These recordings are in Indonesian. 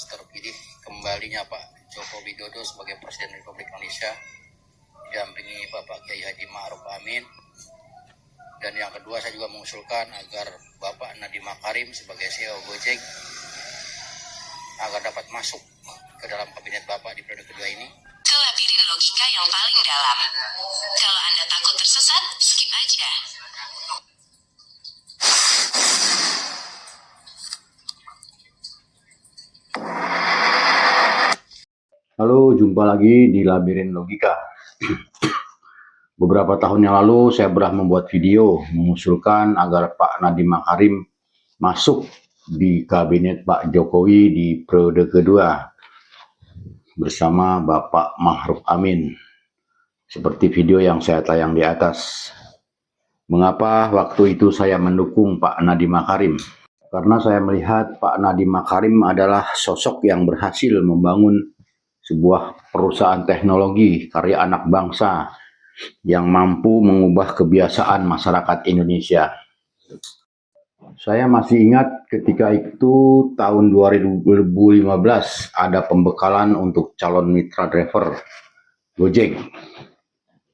terpilih kembalinya Pak Joko Widodo sebagai Presiden Republik Indonesia, didampingi Bapak Kiai Haji Ma'ruf Amin. Dan yang kedua, saya juga mengusulkan agar Bapak Nadiem Makarim sebagai CEO Gojek agar dapat masuk ke dalam kabinet Bapak di periode kedua ini. Telapirin logika yang paling dalam. Kalau Anda takut tersesat, skip aja. Halo, jumpa lagi di Labirin Logika. Beberapa tahun yang lalu saya pernah membuat video mengusulkan agar Pak Nadiem Makarim masuk di kabinet Pak Jokowi di periode kedua bersama Bapak Ma'ruf Amin. Seperti video yang saya tayang di atas. Mengapa waktu itu saya mendukung Pak Nadiem Makarim? Karena saya melihat Pak Nadiem Makarim adalah sosok yang berhasil membangun sebuah perusahaan teknologi karya anak bangsa yang mampu mengubah kebiasaan masyarakat Indonesia. Saya masih ingat ketika itu tahun 2015 ada pembekalan untuk calon mitra driver Gojek,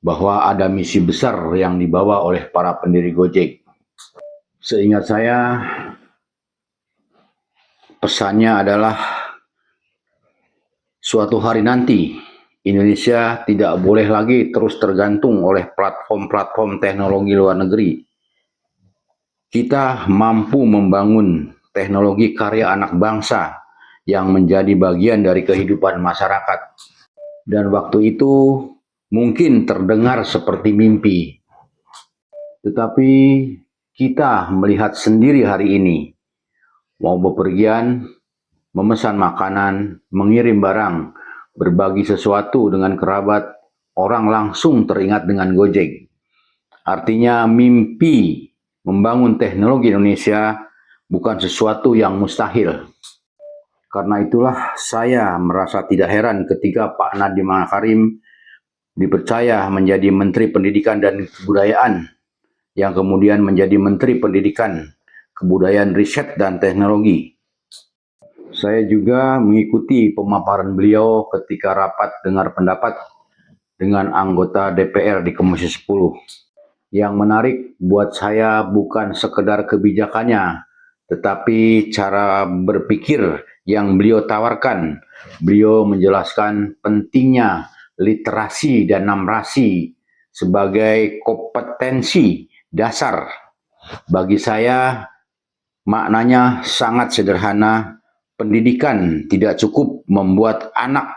bahwa ada misi besar yang dibawa oleh para pendiri Gojek. Seingat saya, pesannya adalah suatu hari nanti Indonesia tidak boleh lagi terus tergantung oleh platform-platform teknologi luar negeri. Kita mampu membangun teknologi karya anak bangsa yang menjadi bagian dari kehidupan masyarakat. Dan waktu itu mungkin terdengar seperti mimpi. Tetapi kita melihat sendiri hari ini, mau bepergian, memesan makanan, mengirim barang, berbagi sesuatu dengan kerabat, orang langsung teringat dengan Gojek. Artinya mimpi membangun teknologi Indonesia bukan sesuatu yang mustahil. Karena itulah saya merasa tidak heran ketika Pak Nadiem Makarim dipercaya menjadi Menteri Pendidikan dan Kebudayaan, yang kemudian menjadi Menteri Pendidikan, Kebudayaan, Riset, dan Teknologi. Saya juga mengikuti pemaparan beliau ketika rapat dengar pendapat dengan anggota DPR di Komisi 10. Yang menarik buat saya bukan sekedar kebijakannya, tetapi cara berpikir yang beliau tawarkan. Beliau menjelaskan pentingnya literasi dan numerasi sebagai kompetensi dasar. Bagi saya, maknanya sangat sederhana. Pendidikan tidak cukup membuat anak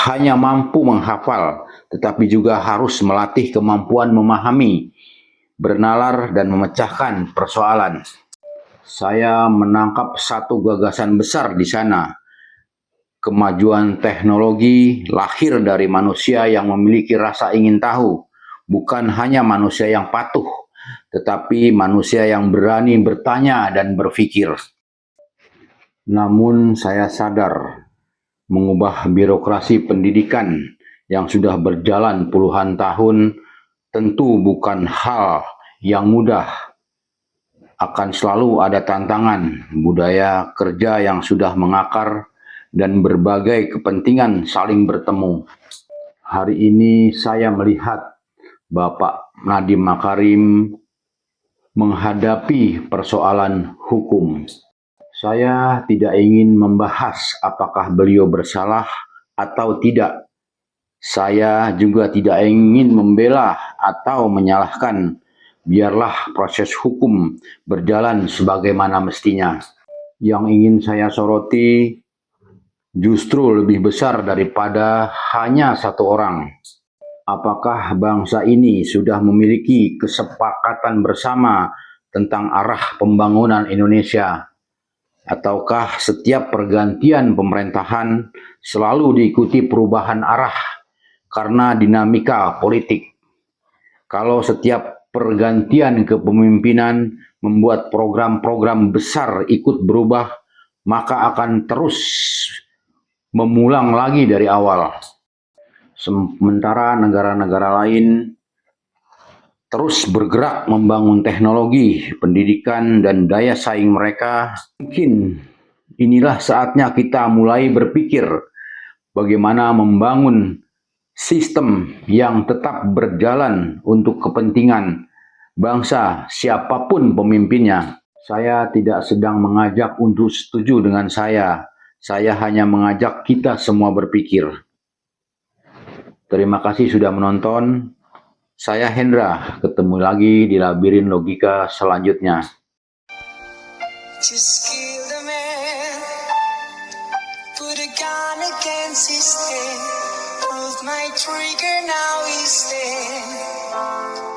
hanya mampu menghafal, tetapi juga harus melatih kemampuan memahami, bernalar, dan memecahkan persoalan. Saya menangkap satu gagasan besar di sana. Kemajuan teknologi lahir dari manusia yang memiliki rasa ingin tahu, bukan hanya manusia yang patuh, tetapi manusia yang berani bertanya dan berpikir. Namun saya sadar, mengubah birokrasi pendidikan yang sudah berjalan puluhan tahun tentu bukan hal yang mudah. Akan selalu ada tantangan, budaya kerja yang sudah mengakar, dan berbagai kepentingan saling bertemu. Hari ini saya melihat Bapak Nadiem Makarim menghadapi persoalan hukum. Saya tidak ingin membahas apakah beliau bersalah atau tidak. Saya juga tidak ingin membela atau menyalahkan. Biarlah proses hukum berjalan sebagaimana mestinya. Yang ingin saya soroti justru lebih besar daripada hanya satu orang. Apakah bangsa ini sudah memiliki kesepakatan bersama tentang arah pembangunan Indonesia? Ataukah setiap pergantian pemerintahan selalu diikuti perubahan arah karena dinamika politik? Kalau setiap pergantian kepemimpinan membuat program-program besar ikut berubah, maka akan terus mengulang lagi dari awal. Sementara negara-negara lain terus bergerak membangun teknologi, pendidikan, dan daya saing mereka, mungkin inilah saatnya kita mulai berpikir bagaimana membangun sistem yang tetap berjalan untuk kepentingan bangsa siapapun pemimpinnya. Saya tidak sedang mengajak untuk setuju dengan saya hanya mengajak kita semua berpikir. Terima kasih sudah menonton. Saya Hendra, ketemu lagi di Labirin Logika selanjutnya. Just kill the man, put a gun against his head, pulled my trigger, now he's dead.